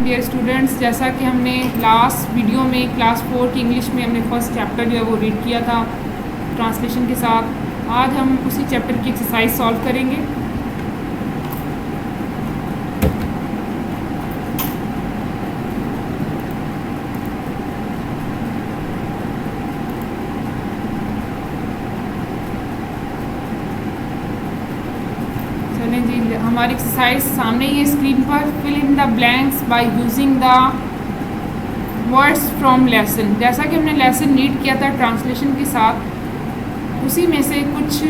Dear students, जैसा कि हमने लास्ट वीडियो में क्लास 4 की इंग्लिश में हमने फर्स्ट चैप्टर जो है वो रीड किया था ट्रांसलेशन के साथ। आज हम उसी चैप्टर की एक्सरसाइज सॉल्व करेंगे। चलें जी, हमारी एक्सरसाइज सामने ही है स्क्रीन पर। Fill in the blanks by using the words from lesson. जैसा कि हमने लेसन रीड किया था ट्रांसलेशन के साथ, उसी में से कुछ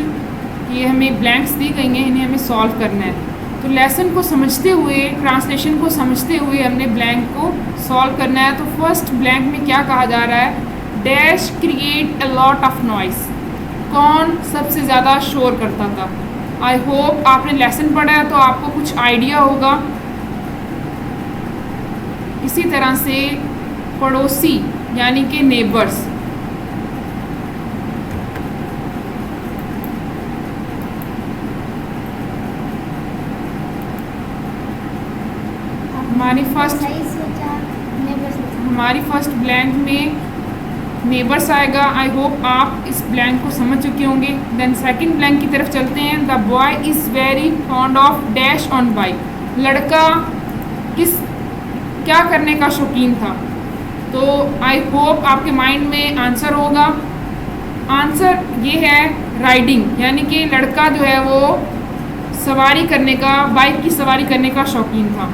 ये हमें ब्लैंक्स दी गई हैं, इन्हें हमें सॉल्व करना है। तो लेसन को समझते हुए, ट्रांसलेशन को समझते हुए हमने ब्लैंक को सॉल्व करना है। तो फर्स्ट ब्लैंक में क्या कहा जा रहा है? Dash create a lot of noise. कौन सबसे ज़्यादा शोर करता था? आई होप आपने लेसन पढ़ा है तो आपको कुछ आइडिया होगा। इसी तरह से पड़ोसी यानी कि नेबर्स, हमारी फर्स्ट ब्लैंक में नेबर्स आएगा। आई होप आप इस ब्लैंक को समझ चुके होंगे। देन सेकंड ब्लैंक की तरफ चलते हैं। The boy is very fond of dash on bike. लड़का क्या करने का शौकीन था? तो आई होप आपके माइंड में आंसर होगा। आंसर ये है राइडिंग, यानी कि लड़का जो है वो सवारी करने का, बाइक की सवारी करने का शौकीन था।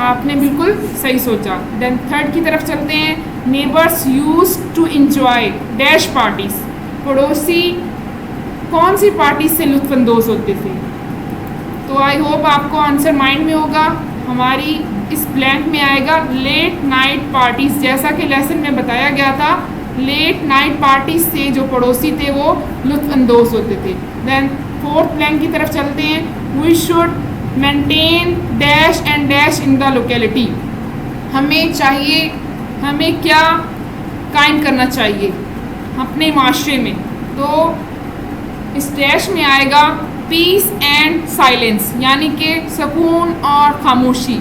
आपने बिल्कुल सही सोचा। देन थर्ड की तरफ चलते हैं। Neighbours use to enjoy dash parties. पड़ोसी कौन सी पार्टी से लुत्फानंदोज होते थे? तो आई होप आपको आंसर माइंड में होगा। हमारी इस ब्लैंक में आएगा लेट नाइट पार्टीज। जैसा कि लेसन में बताया गया था, लेट नाइट पार्टीज से जो पड़ोसी थे वो लुत्फानंदोज होते थे। देन फोर्थ ब्लैंक की तरफ चलते हैं। We should maintain dash and dash in the locality. हमें क्या कायम करना चाहिए अपने माशरे में? तो इस डैश में आएगा पीस एंड साइलेंस, यानी कि सुकून और खामोशी।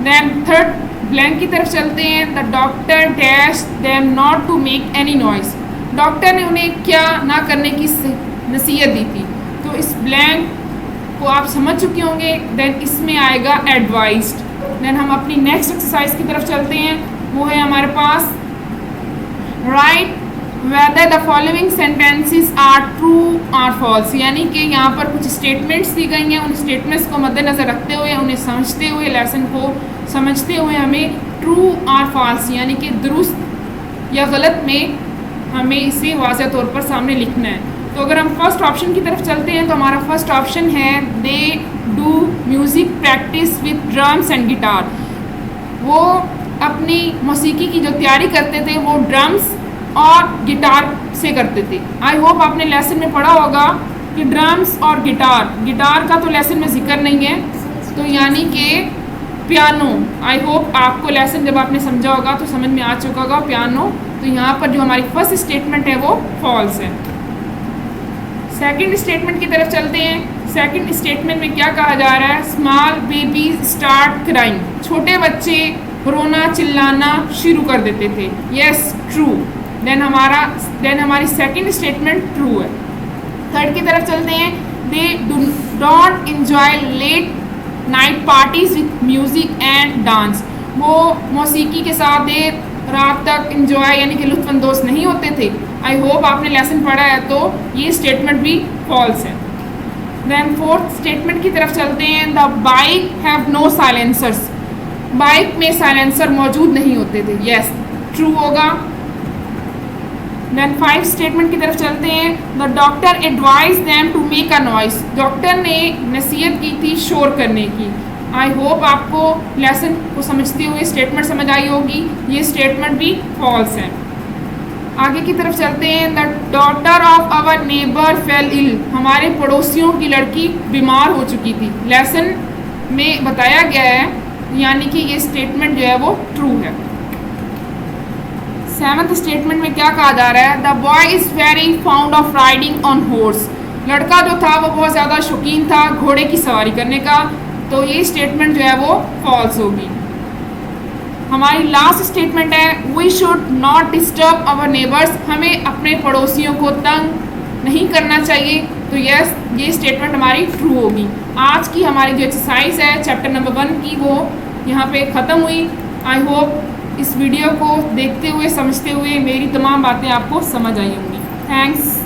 देन थर्ड ब्लैंक की तरफ चलते हैं। The doctor dash them not to make any noise. Doctor ने उन्हें क्या ना करने की नसीहत दी थी? तो इस ब्लैंक को आप समझ चुके होंगे। देन इसमें आएगा एडवाइज्ड। देन हम अपनी नेक्स्ट एक्सरसाइज की तरफ चलते हैं। वो है हमारे पास write whether the following sentences are true और फॉल्स। यानी कि यहाँ पर कुछ स्टेटमेंट्स दी गई हैं, उन स्टेटमेंट्स को मद्देनज़र रखते हुए, उन्हें समझते हुए, लेसन को समझते हुए हमें ट्रू और फॉल्स यानी कि दुरुस्त या गलत में हमें इसे वाज़ह तौर पर सामने लिखना है। तो अगर हम फर्स्ट ऑप्शन की तरफ चलते हैं तो हमारा फर्स्ट ऑप्शन है they do music practice with drums and guitar. वो अपनी मौसीकी की जो तैयारी करते थे वो ड्रम्स और गिटार से करते थे। आई होप आपने लेसन में पढ़ा होगा कि ड्रम्स और गिटार का तो लेसन में जिक्र नहीं है, तो यानी कि पियानो। आई होप आपको लेसन जब आपने समझा होगा तो समझ में आ चुका होगा पियानो। तो यहाँ पर जो हमारी फर्स्ट स्टेटमेंट है वो फॉल्स है। सेकंड स्टेटमेंट की तरफ चलते हैं। सेकंड स्टेटमेंट में क्या कहा जा रहा है? Small babies start crying. छोटे बच्चे रोना चिल्लाना शुरू कर देते थे। Yes, true. देन हमारी सेकंड स्टेटमेंट ट्रू है। थर्ड की तरफ चलते हैं। They don't enjoy late night parties with music and dance. वो मौसीकी के साथ देर रात तक इंजॉय यानी कि लुत्फानंदोज नहीं होते थे। आई होप आपने लेसन पढ़ा है तो ये स्टेटमेंट भी फॉल्स है। देन फोर्थ स्टेटमेंट की तरफ चलते हैं। The bike have no silencers. Bike में साइलेंसर मौजूद नहीं होते थे। यस, ट्रू होगा। देन फाइव स्टेटमेंट की तरफ चलते हैं। The doctor advise them to make a noise. Doctor ने नसीहत की थी शोर करने की। आई होप आपको लेसन को समझते हुए स्टेटमेंट समझ आई होगी। ये स्टेटमेंट भी फॉल्स है। आगे की तरफ चलते हैं। The daughter of our neighbour fell ill. हमारे पड़ोसियों की लड़की बीमार हो चुकी थी। लेसन में बताया गया है, यानी कि ये स्टेटमेंट जो है वो ट्रू है। सेवंथ स्टेटमेंट में क्या कहा जा रहा है? The boy is very found of riding on horse. लड़का जो था वो बहुत ज़्यादा शौकीन था घोड़े की सवारी करने का। तो ये स्टेटमेंट जो है वो फॉल्स होगी। हमारी लास्ट स्टेटमेंट है we should not disturb our neighbours, हमें अपने पड़ोसियों को तंग नहीं करना चाहिए। तो यस, ये स्टेटमेंट हमारी ट्रू होगी। आज की हमारी जो एक्सरसाइज है चैप्टर नंबर 1 की वो यहाँ पे ख़त्म हुई। आई होप इस वीडियो को देखते हुए समझते हुए मेरी तमाम बातें आपको समझ आई होंगी। थैंक्स।